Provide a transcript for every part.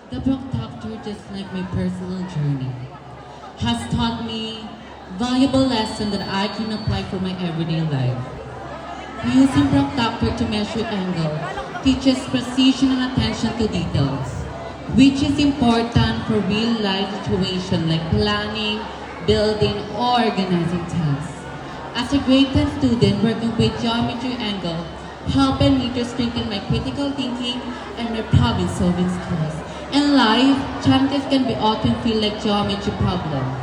The Proctor, just like my personal journey, has taught me valuable lessons that I can apply for my everyday life. Using Proctor to measure angle teaches precision and attention to details, which is important for real-life situations like planning, building, or organizing tasks. As a grade 10 student working with geometry angle, helping me to strengthen my critical thinking and my problem-solving skills. In life, challenges can be often feel like geometry problem,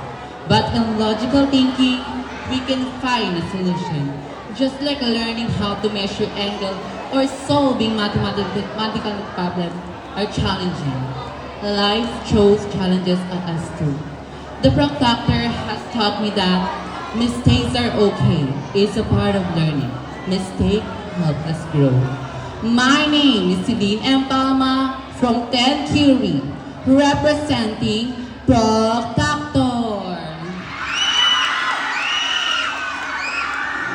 but in logical thinking, we can find a solution. Just like learning how to measure angle or solving mathematical problems are challenging. Life throws challenges at us too. The Proctor has taught me that mistakes are okay. It's a part of learning. Mistakes help us grow. My name is Celine M. Palma from 10 Curie, representing Proctor.